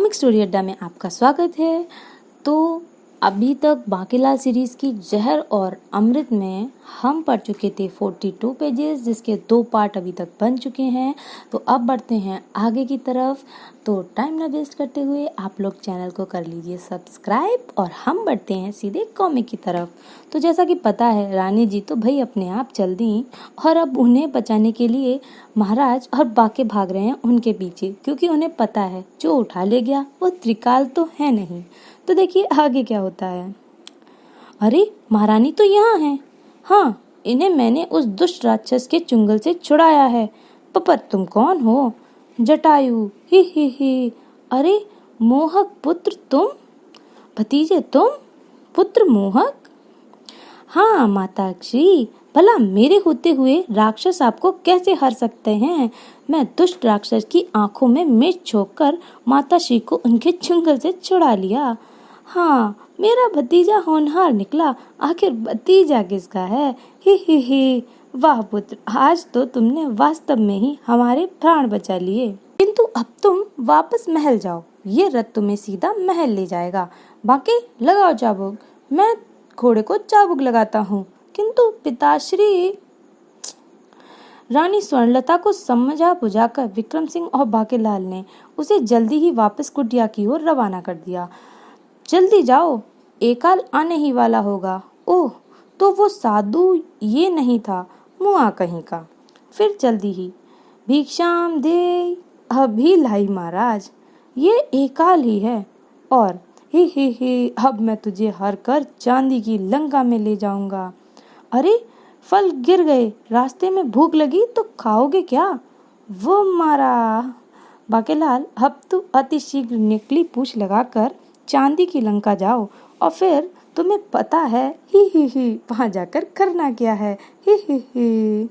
Comic story अड्डा में आपका स्वागत है। तो अभी तक बांकेलाल सीरीज़ की जहर और अमृत में हम पढ़ चुके थे 42 पेजेस, जिसके 2 पार्ट अभी तक बन चुके हैं। तो अब बढ़ते हैं आगे की तरफ। तो टाइम न वेस्ट करते हुए आप लोग चैनल को कर लीजिए सब्सक्राइब और हम बढ़ते हैं सीधे कॉमिक की तरफ। तो जैसा कि पता है, रानी जी तो भाई अपने आप चल दी और अब उन्हें बचाने के लिए महाराज और बाके भाग रहे हैं उनके पीछे, क्योंकि उन्हें पता है जो उठा ले गया वो त्रिकाल तो है नहीं। तो देखिए आगे क्या होता है। अरे महारानी तो यहाँ है। हाँ, इन्हें मैंने उस दुष्ट राक्षस के चुंगल से छुड़ाया है। पर तुम कौन हो? जटायु। ही। अरे मोहक पुत्र तुम? भतीजे तुम? पुत्र मोहक? हाँ माताश्री, भला मेरे होते हुए राक्षस आपको कैसे हर सकते हैं? मैं दुष्ट राक्षस की आंखों में मिर्च छोड़कर माताश्री को उनके चुंगल से छुड़ा लिया। हाँ, मेरा भतीजा होनहार निकला। आखिर भतीजा किसका है? ही। वाह पुत्र, आज तो तुमने वास्तव में ही हमारे प्राण बचा लिए। किंतु अब तुम वापस महल जाओ, ये रथ तुम्हें सीधा महल ले जाएगा। बाकी लगाओ चाबुक। मैं घोड़े को चाबुक लगाता हूँ। किंतु पिताश्री। रानी स्वर्णलता को समझा बुझाकर विक्रम सिंह और बाकेलाल ने उसे जल्दी ही वापस कुटिया की ओर रवाना कर दिया। जल्दी जाओ, एकाल आने ही वाला होगा। ओह, तो वो साधु ये नहीं था, मुआ कहीं का। फिर जल्दी ही भिक्षाम दे, अभी लाई महाराज, ये एकाल ही है। और ही, अब मैं तुझे हर कर चांदी की लंका में ले जाऊंगा। अरे फल गिर गए, रास्ते में भूख लगी तो खाओगे क्या? वो मारा। बाकेलाल, अब तू अति शीघ्र निकली पूछ लगाकर चांदी की लंका जाओ, और फिर तुम्हें पता है ही वहां जाकर करना क्या है। ही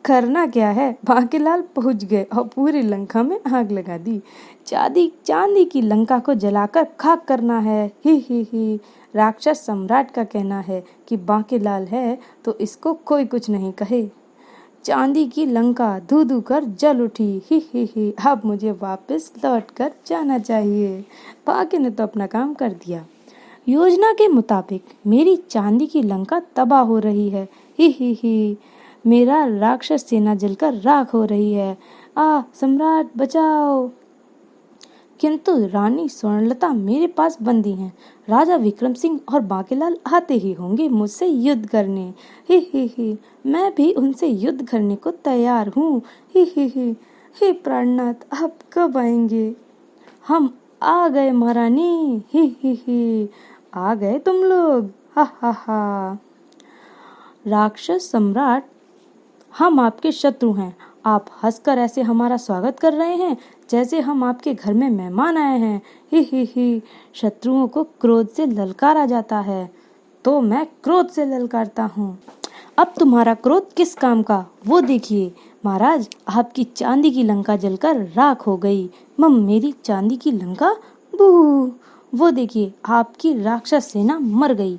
करना क्या है? बाकेलाल पहुंच गए और पूरी लंका में आग लगा दी। चांदी की लंका को जलाकर खाक करना है। ही राक्षस सम्राट का कहना है कि बाकेलाल है तो इसको कोई कुछ नहीं कहे। चांदी की लंका धू धू कर जल उठी। ही अब मुझे वापस लौट कर जाना चाहिए। बाके ने तो अपना काम कर दिया। योजना के मुताबिक मेरी चांदी की लंका तबाह हो रही है। ही मेरा राक्षस सेना जलकर राख हो रही है। सम्राट बचाओ। किंतु रानी स्वर्णलता मेरे पास बंदी हैं। राजा विक्रम सिंह और बाकेलाल आते ही होंगे मुझसे युद्ध करने। ही मैं भी उनसे युद्ध करने को तैयार हूँ। ही प्राणनाथ, आप कब आएंगे? हम आ गए महारानी। ही आ गए तुम लोग। हा। राक्षस सम्राट, हम आपके शत्रु हैं। आप हंसकर ऐसे हमारा स्वागत कर रहे हैं जैसे हम आपके घर में मेहमान आए हैं। ही शत्रुओं को क्रोध से ललकारा जाता है तो मैं क्रोध से ललकारता हूँ। अब तुम्हारा क्रोध किस काम का, वो देखिए। महाराज, आपकी चांदी की लंका जलकर राख हो गई। मेरी चांदी की लंका? बू, वो देखिए, आपकी राक्षस सेना मर गई।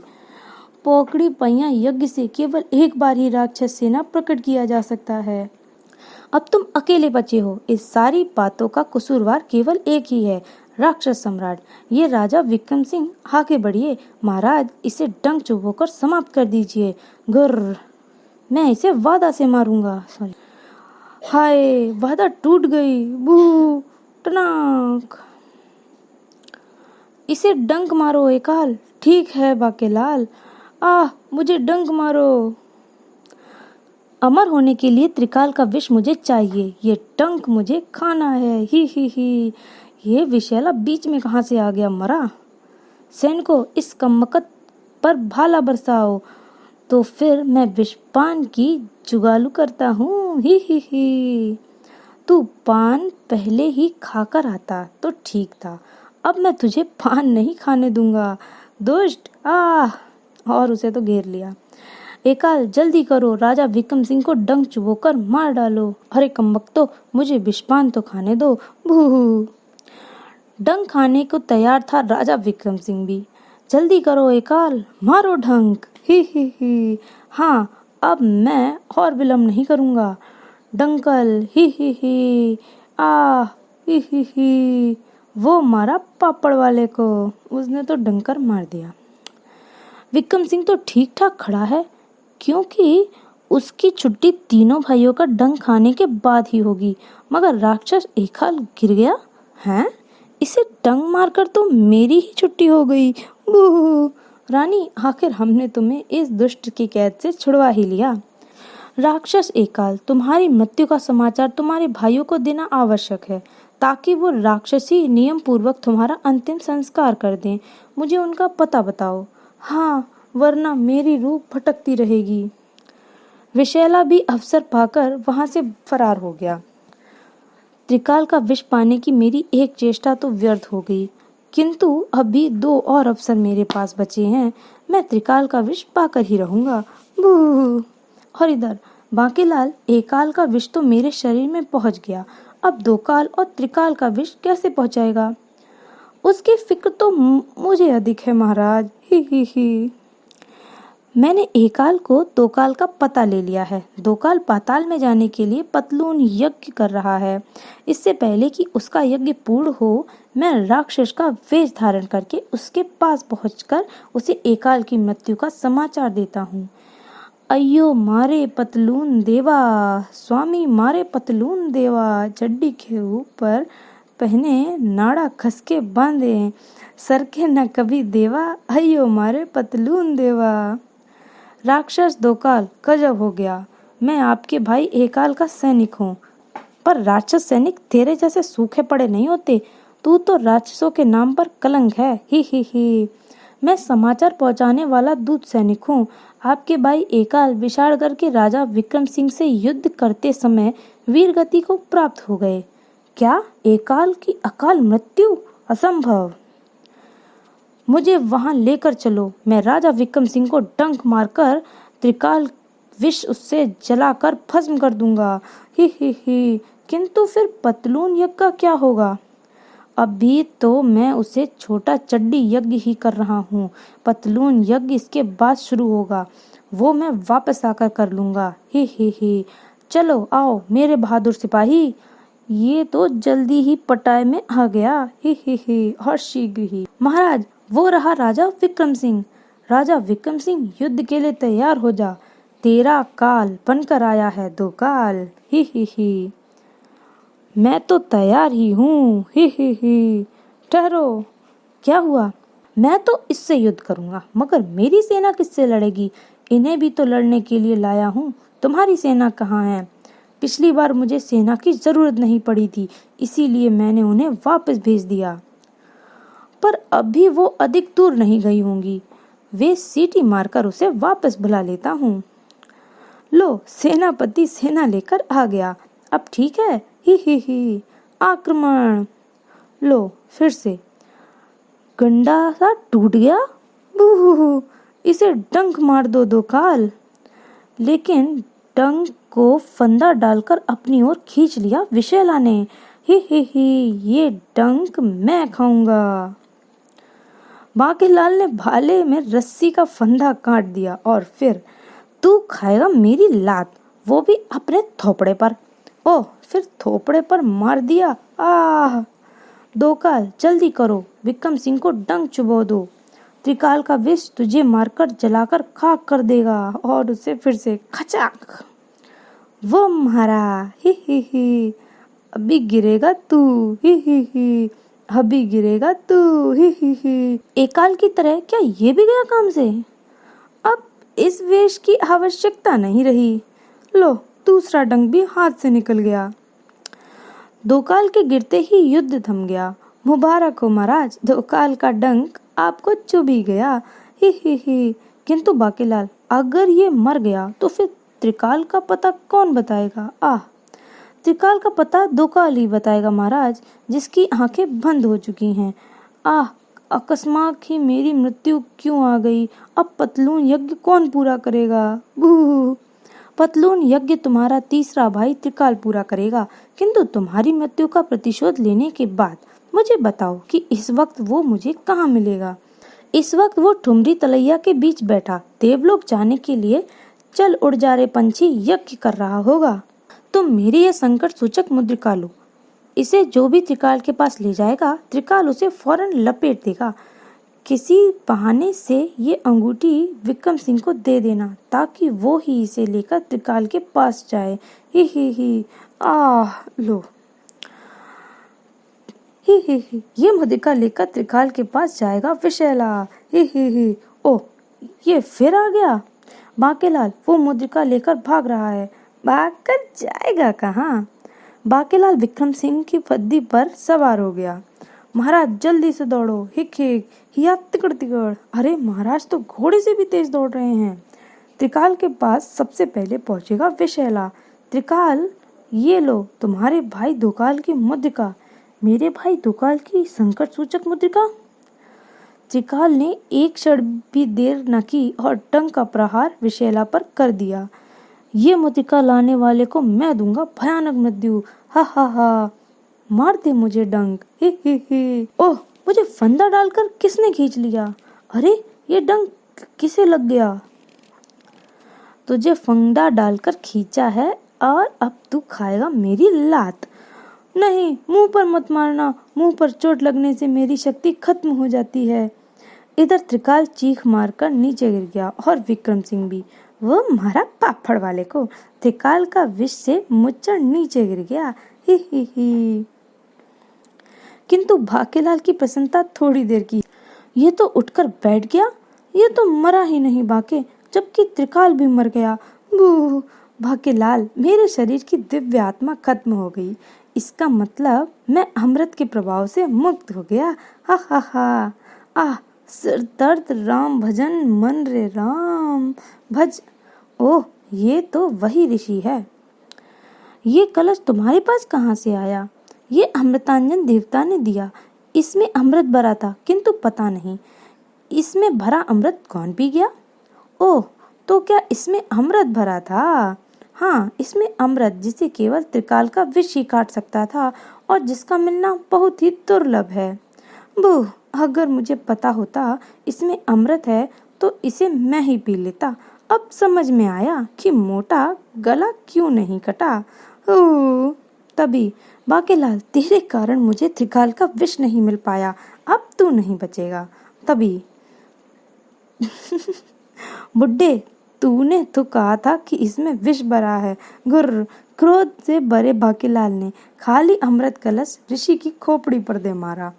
पोकड़ी पैया यज्ञ से केवल एक बार ही राक्षस सेना प्रकट किया जा सकता है। अब तुम अकेले बचे हो। इस सारी बातों का कसूरवार केवल एक ही है, राक्षस सम्राट। ये राजा विक्रम सिंह। आगे बढ़िए महाराज, इसे डंक चुभोकर समाप्त कर दीजिए। गुर्र, मैं इसे वादा से मारूंगा। सॉरी, हाय, वादा टूट गई। बू टनाक, इसे डंक मारो एकाल। ठीक है बाकेलाल। मुझे डंक मारो। अमर होने के लिए त्रिकाल का विष मुझे चाहिए। ये डंक मुझे खाना है। ही ये विषैला बीच में कहाँ से आ गया? मरा। सैनिकों, इस कमबख्त पर भाला बरसाओ, तो फिर मैं विषपान की जुगालू करता हूँ। ही तू पान पहले ही खाकर आता तो ठीक था, अब मैं तुझे पान नहीं खाने दूंगा। दुष्ट। और उसे तो घेर लिया। एकाल, जल्दी करो, राजा विक्रम सिंह को डंक चुभोकर मार डालो। अरे कमबख्तो, मुझे विषपान तो खाने दो। भू। डंक खाने को तैयार था राजा विक्रम सिंह भी। जल्दी करो एकाल, मारो डंक। ही। हाँ, अब मैं और विलम्ब नहीं करूंगा। डंकल। ही। ही। वो मारा पापड़ वाले को, उसने तो डंकर मार दिया। विक्रम सिंह तो ठीक ठाक खड़ा है, क्योंकि उसकी छुट्टी तीनों भाइयों का डंक खाने के बाद ही होगी, मगर राक्षस एक हाल गिर गया है। इसे डंक मारकर तो मेरी ही छुट्टी हो गई। बूह! रानी, आखिर हमने तुम्हें इस दुष्ट की कैद से छुड़वा ही लिया। राक्षस एकाल, तुम्हारी मृत्यु का समाचार तुम्हारे भाइयों को देना आवश्यक है, ताकि वो राक्षसी नियम पूर्वक तुम्हारा अंतिम संस्कार कर दें। मुझे उनका पता बताओ। हाँ, वरना मेरी रूह भटकती रहेगी। विशैला भी अवसर पाकर वहां से फरार हो गया। त्रिकाल का विष पाने की मेरी एक चेष्टा तो व्यर्थ हो गई, किंतु अभी 2 और अवसर मेरे पास बचे हैं। मैं त्रिकाल का विष पाकर ही रहूंगा। बूह! और इधर बांकेलाल, एकाल का विष तो मेरे शरीर में पहुंच गया, अब 2 काल और त्रिकाल का विष कैसे पहुंचाएगा? उसकी फिक्र तो मुझे अधिक है महाराज। ही। मैंने एकाल को 2 काल का पता ले लिया है। 2 काल पाताल में जाने के लिए पतलून यज्ञ कर रहा है। इससे पहले कि उसका यज्ञ पूर्ण हो, मैं राक्षस का वेश धारण करके उसके पास पहुंचकर उसे एकाल की मृत्यु का समाचार देता हूँ। अयो मारे पतलून देवा, स्वामी मारे पतलून देवा, चड्डी के ऊपर पहने नाड़ा खसके बांधे, सर के न कभी देवा, अयो मारे पतलून देवा। राक्षस 2 काल गजब हो गया। मैं आपके भाई एकाल का सैनिक हूँ, पर राक्षस सैनिक तेरे जैसे सूखे पड़े नहीं होते। तू तो राक्षसों के नाम पर कलंक है। ही। मैं समाचार पहुंचाने वाला दूत सैनिक हूँ। आपके भाई एकाल विशालगढ़ के राजा विक्रम सिंह से युद्ध करते समय वीरगति को प्राप्त हो गए। क्या एकाल की अकाल मृत्यु? असंभव। मुझे वहां लेकर चलो। मैं राजा विक्रम सिंह को डंक मारकर त्रिकाल विष उससे जलाकर भस्म कर दूंगा। ही। किंतु फिर पतलून यज्ञ का क्या होगा? अभी तो मैं उसे छोटा चड्डी यज्ञ ही कर रहा हूँ। पतलून यज्ञ इसके बाद शुरू होगा, वो मैं वापस आकर कर लूंगा। ही। चलो आओ मेरे बहादुर सिपाही, ये तो जल्दी ही पटाए में आ गया। ही और शीघ्र ही। महाराज, वो रहा राजा विक्रम सिंह। राजा विक्रम सिंह, युद्ध के लिए तैयार हो जा। तेरा काल बनकर आया है 2 काल। ही। मैं तो तैयार ही हूँ। ही। ठहरो, क्या हुआ? मैं तो इससे युद्ध करूंगा, मगर मेरी सेना किससे लड़ेगी? इन्हें भी तो लड़ने के लिए लाया हूँ। तुम्हारी सेना कहाँ है? पिछली बार मुझे सेना की जरूरत नहीं पड़ी थी, इसीलिए मैंने उन्हें वापस भेज दिया। पर अभी वो अधिक दूर नहीं गई होंगी। वे सीटी मारकर उसे वापस बुला लेता हूँ। लो, सेनापति सेना लेकर आ गया। अब ठीक है। ही। आक्रमण। लो, फिर से गंडा सा टूट गया। बूह! इसे डंक मार दो 2 काल। लेकिन डंक को फंदा डालकर अपनी ओर खींच लिया विशैला ने। ही। ये डंक मैं खाऊंगा। बांकेलाल ने भाले में रस्सी का फंदा काट दिया और फिर, तू खाएगा मेरी लात, वो भी अपने थोपड़े पर। ओह, फिर थोपड़े पर मार दिया। आह! 2 काल, जल्दी करो, विक्रम सिंह को डंक चुबो दो। त्रिकाल का विष तुझे मारकर जलाकर खाक कर देगा। और उसे फिर से खचाक। वो मारा। ही। अभी गिरेगा तू। ही। अभी गिरेगा तू। ही। एकाल की तरह क्या ये भी गया काम से? अब इस वेश की आवश्यकता नहीं रही। लो, दूसरा डंक भी हाथ से निकल गया। 2 काल के गिरते ही युद्ध थम गया। मुबारक हो महाराज, 2 काल का डंक आपको चुभ ही गया। ही। किंतु बांकेलाल, अगर ये मर गया तो फिर त्रिकाल का पता कौन बताएगा? आह! त्रिकाल का पता 2 काल ही बताएगा महाराज, जिसकी आंखें बंद हो चुकी हैं। आह! अकस्मात ही मेरी मृत्यु क्यों आ गई? अब पतलून यज्ञ कौन पूरा करेगा? बूह! पतलून यज्ञ तुम्हारा तीसरा भाई त्रिकाल पूरा करेगा, किंतु तुम्हारी मृत्यु का प्रतिशोध लेने के बाद मुझे बताओ कि इस वक्त वो मुझे कहाँ मिलेगा? इस वक्त वो ठुमरी तलैया के बीच बैठा देवलोक जाने के लिए चल उड़ जा रे पंछी यज्ञ कर रहा होगा। तुम मेरी ये संकट सूचक मुद्रिका लो, इसे जो भी त्रिकाल के पास ले जाएगा त्रिकाल उसे फौरन लपेट देगा। किसी बहाने से ये अंगूठी विक्रम सिंह को दे देना ताकि वो ही इसे लेकर त्रिकाल के पास जाए। ही आह लो ही ये मुद्रिका लेकर त्रिकाल के पास जाएगा विशैला। ही ओह ये फिर आ गया। बांकेलाल वो मुद्रिका लेकर भाग रहा है। भागकर जाएगा कहाँ? बांकेलाल विक्रम सिंह की गद्दी पर सवार हो गया। महाराज जल्दी से दौड़ो, हिक हिक हिया तिकड़ तिकड़। अरे महाराज तो घोड़े से भी तेज दौड़ रहे हैं। त्रिकाल के पास सबसे पहले पहुंचेगा विशैला। त्रिकाल ये लो तुम्हारे भाई दुकाल की मुद्रिका। मेरे भाई दुकाल की संकट सूचक मुद्रिका। त्रिकाल ने एक क्षण भी देर न की और डंक का प्रहार विशैला पर कर दिया। ये मुद्रिका लाने वाले को मैं दूंगा भयानक मृत्यु। हा मार दे मुझे डंक। ही ओह मुझे फंदा डालकर किसने खींच लिया? अरे ये डंक किसे लग गया? तुझे फंदा डालकर खींचा है और अब तू खाएगा मेरी लात। नहीं मुंह पर मत मारना, मुंह पर चोट लगने से मेरी शक्ति खत्म हो जाती है। इधर त्रिकाल चीख मारकर नीचे गिर गया और विक्रम सिंह भी। वो मारा पापड़ वाले को। त्रिकाल का विष से मुच्चड़ नीचे गिर गया। ही किंतु बांकेलाल की प्रसन्नता थोड़ी देर की। ये तो उठकर बैठ गया। ये तो मरा ही नहीं बांके, जबकि त्रिकाल भी मर गया। बू बांकेलाल मेरे शरीर की दिव्य आत्मा खत्म हो गई। इसका मतलब मैं अमृत के प्रभाव से मुक्त हो गया। हा आह सिर दर्द राम भजन मन रे राम भज। ओह ये तो वही ऋषि है। ये कलश तुम्हारे पास कहाँ से आया? ये अमृतांजन देवता ने दिया। इसमें अमृत भरा था, किंतु पता नहीं इसमें भरा अमृत कौन पी गया। ओह तो क्या इसमें अमृत भरा था? हाँ इसमें अमृत जिसे केवल त्रिकाल का विष ही काट सकता था और जिसका मिलना बहुत ही दुर्लभ है। बू अगर मुझे पता होता इसमें अमृत है तो इसे मैं ही पी लेता। अब समझ में आया कि मोटा गला क्यों नहीं कटा। तभी बांकेलाल तेरे कारण मुझे त्रिकाल का विष नहीं मिल पाया, अब तू नहीं बचेगा। तभी बुड्ढे तूने तो कहा था कि इसमें विष भरा है। गुर्र क्रोध से भरे बांकेलाल ने खाली अमृत कलश ऋषि की खोपड़ी पर दे मारा।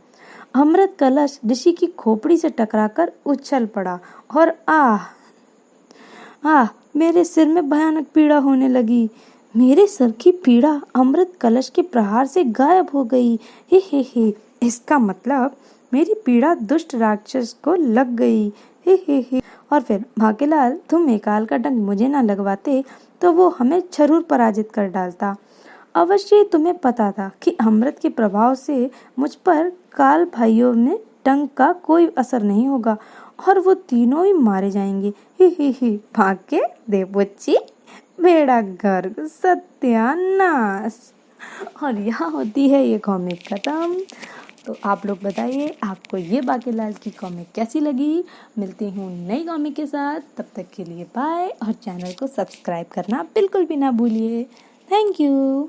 अमृत कलश ऋषि की खोपड़ी से टकराकर उछल पड़ा और मेरे सिर में भयानक पीड़ा होने लगी। मेरे सर की पीड़ा अमृत कलश के प्रहार से गायब हो गई। हे इसका मतलब मेरी पीड़ा दुष्ट राक्षस को लग गई। हे और फिर बांकेलाल तुम एकाल का डंक मुझे ना लगवाते तो वो हमें जरूर पराजित कर डालता। अवश्य तुम्हें पता था कि अमृत के प्रभाव से मुझ पर काल भाइयों में डंक का कोई असर नहीं होगा और वो तीनों ही मारे जाएंगे। ही भाग के देवबच्ची बेड़ा गर्क सत्यानाश। और यहाँ होती है ये कॉमिक खत्म। तो आप लोग बताइए आपको ये बांकेलाल की कॉमिक कैसी लगी। मिलती हूँ नई कॉमिक के साथ, तब तक के लिए बाय और चैनल को सब्सक्राइब करना बिल्कुल भी ना भूलिए। Thank you.